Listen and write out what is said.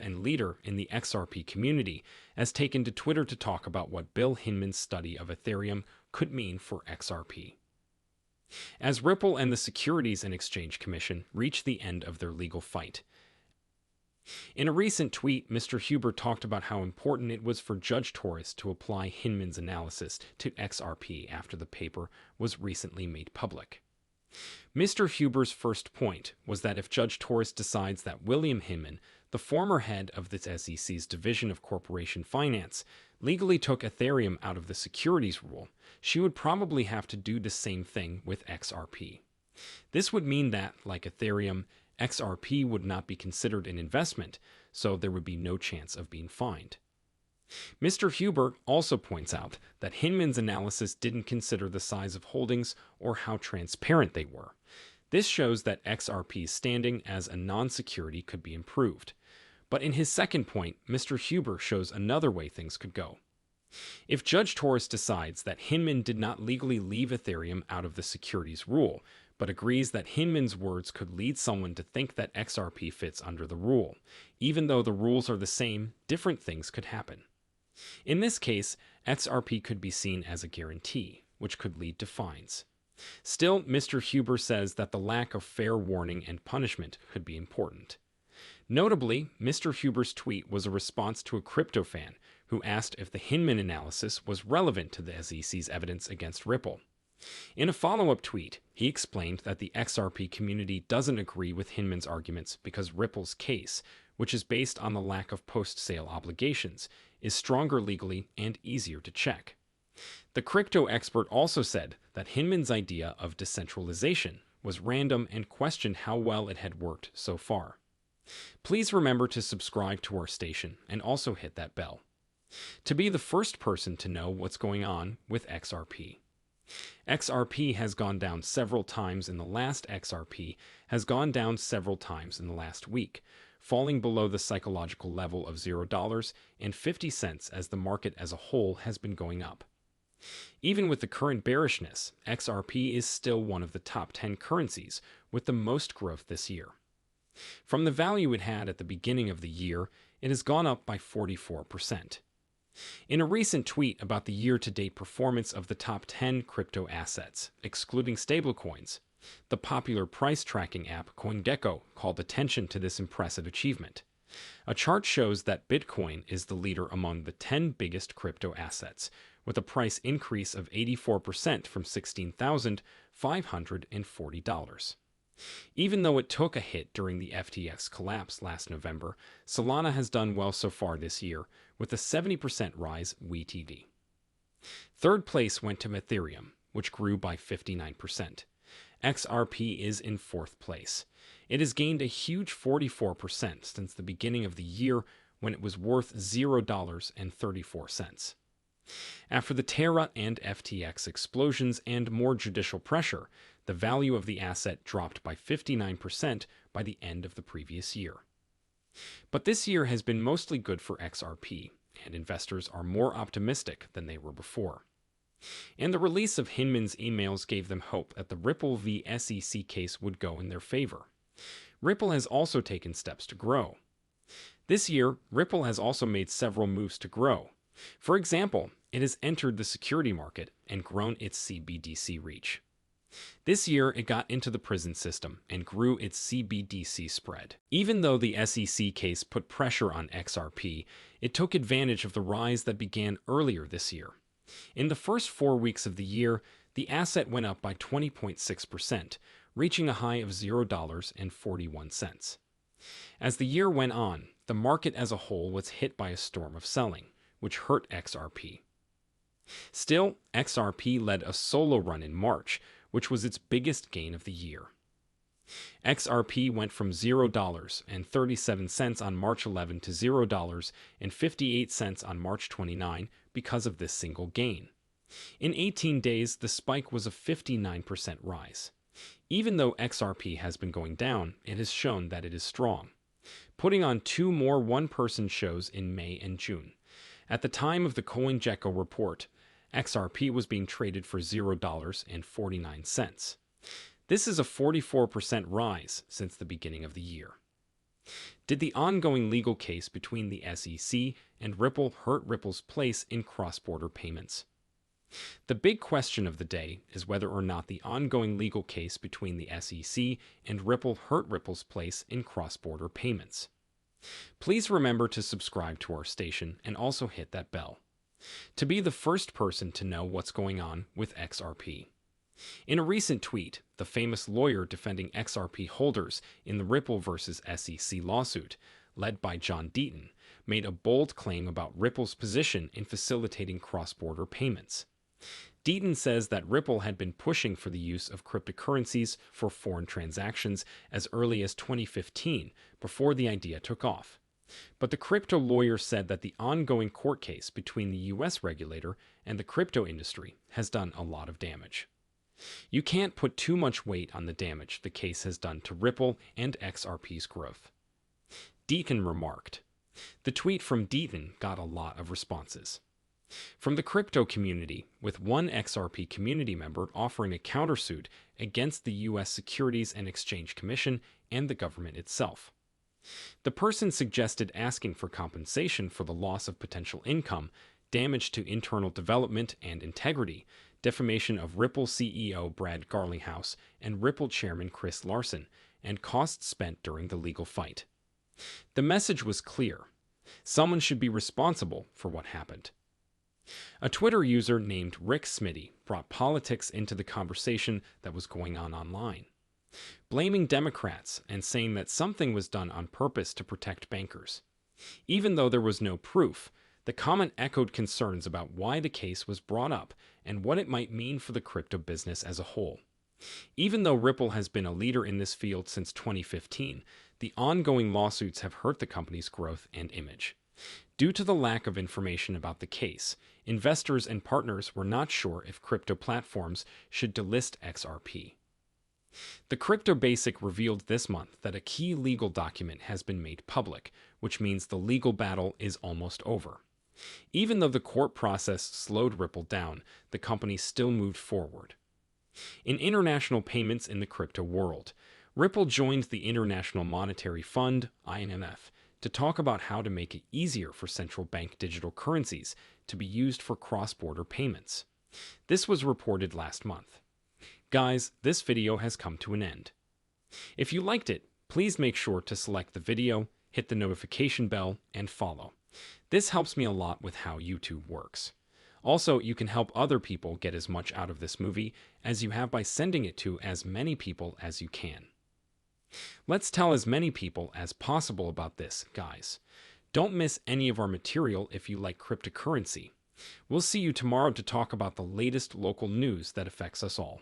and leader in the XRP community, has taken to Twitter to talk about what Bill Hinman's study of Ethereum could mean for XRP. As Ripple and the Securities and Exchange Commission reach the end of their legal fight. In a recent tweet, Mr. Huber talked about how important it was for Judge Torres to apply Hinman's analysis to XRP after the paper was recently made public. Mr. Huber's first point was that if Judge Torres decides that William Hinman, the former head of the SEC's Division of Corporation Finance, legally took Ethereum out of the securities rule, she would probably have to do the same thing with XRP. This would mean that, like Ethereum, XRP would not be considered an investment, so there would be no chance of being fined. Mr. Huber also points out that Hinman's analysis didn't consider the size of holdings or how transparent they were. This shows that XRP's standing as a non-security could be improved. But in his second point, Mr. Huber shows another way things could go. If Judge Torres decides that Hinman did not legally leave Ethereum out of the securities rule, but agrees that Hinman's words could lead someone to think that XRP fits under the rule, even though the rules are the same, different things could happen. In this case, XRP could be seen as a guarantee, which could lead to fines. Still, Mr. Huber says that the lack of fair warning and punishment could be important. Notably, Mr. Huber's tweet was a response to a crypto fan who asked if the Hinman analysis was relevant to the SEC's evidence against Ripple. In a follow-up tweet, he explained that the XRP community doesn't agree with Hinman's arguments because Ripple's case, which is based on the lack of post-sale obligations, is stronger legally and easier to check. The crypto expert also said that Hinman's idea of decentralization was random and questioned how well it had worked so far. Please remember to subscribe to our station and also hit that bell to be the first person to know what's going on with XRP. XRP has gone down several times in the last XRP has gone down several times in the last week, falling below the psychological level of $0.50 as the market as a whole has been going up. Even with the current bearishness, XRP is still one of the top 10 currencies with the most growth this year. From the value it had at the beginning of the year, it has gone up by 44%. In a recent tweet about the year-to-date performance of the top 10 crypto assets, excluding stablecoins, the popular price tracking app CoinGecko called attention to this impressive achievement. A chart shows that Bitcoin is the leader among the 10 biggest crypto assets, with a price increase of 84% from $16,540. Even though it took a hit during the FTX collapse last November, Solana has done well so far this year, with a 70% rise WTD. Third place went to Ethereum, which grew by 59%. XRP is in fourth place. It has gained a huge 44% since the beginning of the year when it was worth $0.34. After the Terra and FTX explosions and more judicial pressure, the value of the asset dropped by 59% by the end of the previous year. But this year has been mostly good for XRP, and investors are more optimistic than they were before. And the release of Hinman's emails gave them hope that the Ripple v. SEC case would go in their favor. Ripple has also taken steps to grow. This year, Ripple has also made several moves to grow. For example, it has entered the security market and grown its CBDC reach. This year, it got into the prison system and grew its CBDC spread. Even though the SEC case put pressure on XRP, it took advantage of the rise that began earlier this year. In the first 4 weeks of the year, the asset went up by 20.6%, reaching a high of $0.41. As the year went on, the market as a whole was hit by a storm of selling, which hurt XRP. Still, XRP led a solo run in March, which was its biggest gain of the year. XRP went from $0.37 on March 11 to $0.58 on March 29 because of this single gain. In 18 days, the spike was a 59% rise. Even though XRP has been going down, it has shown that it is strong, putting on 2 more one-person shows in May and June. At the time of the CoinGecko report, XRP was being traded for $0.49. This is a 44% rise since the beginning of the year. Did the ongoing legal case between the SEC and Ripple hurt Ripple's place in cross-border payments? The big question of the day is whether or not the ongoing legal case between the SEC and Ripple hurt Ripple's place in cross-border payments. Please remember to subscribe to our station and also hit that bell to be the first person to know what's going on with XRP. In a recent tweet, the famous lawyer defending XRP holders in the Ripple versus SEC lawsuit, led by John Deaton, made a bold claim about Ripple's position in facilitating cross-border payments. Deaton says that Ripple had been pushing for the use of cryptocurrencies for foreign transactions as early as 2015, before the idea took off. But the crypto lawyer said that the ongoing court case between the US regulator and the crypto industry has done a lot of damage. You can't put too much weight on the damage the case has done to Ripple and XRP's growth. Deaton remarked. The tweet from Deaton got a lot of responses from the crypto community, with one XRP community member offering a countersuit against the US Securities and Exchange Commission and the government itself. The person suggested asking for compensation for the loss of potential income, damage to internal development and integrity, defamation of Ripple CEO Brad Garlinghouse and Ripple chairman Chris Larsen, and costs spent during the legal fight. The message was clear. Someone should be responsible for what happened. A Twitter user named Rick Smitty brought politics into the conversation that was going on online, blaming Democrats and saying that something was done on purpose to protect bankers. Even though there was no proof, the comment echoed concerns about why the case was brought up and what it might mean for the crypto business as a whole. Even though Ripple has been a leader in this field since 2015, the ongoing lawsuits have hurt the company's growth and image. Due to the lack of information about the case, investors and partners were not sure if crypto platforms should delist XRP. The Crypto Basic revealed this month that a key legal document has been made public, which means the legal battle is almost over. Even though the court process slowed Ripple down, the company still moved forward. In international payments in the crypto world, Ripple joined the International Monetary Fund, IMF, to talk about how to make it easier for central bank digital currencies to be used for cross-border payments. This was reported last month. Guys, this video has come to an end. If you liked it, please make sure to select the video, hit the notification bell, and follow. This helps me a lot with how YouTube works. Also, you can help other people get as much out of this movie as you have by sending it to as many people as you can. Let's tell as many people as possible about this, guys. Don't miss any of our material if you like cryptocurrency. We'll see you tomorrow to talk about the latest local news that affects us all.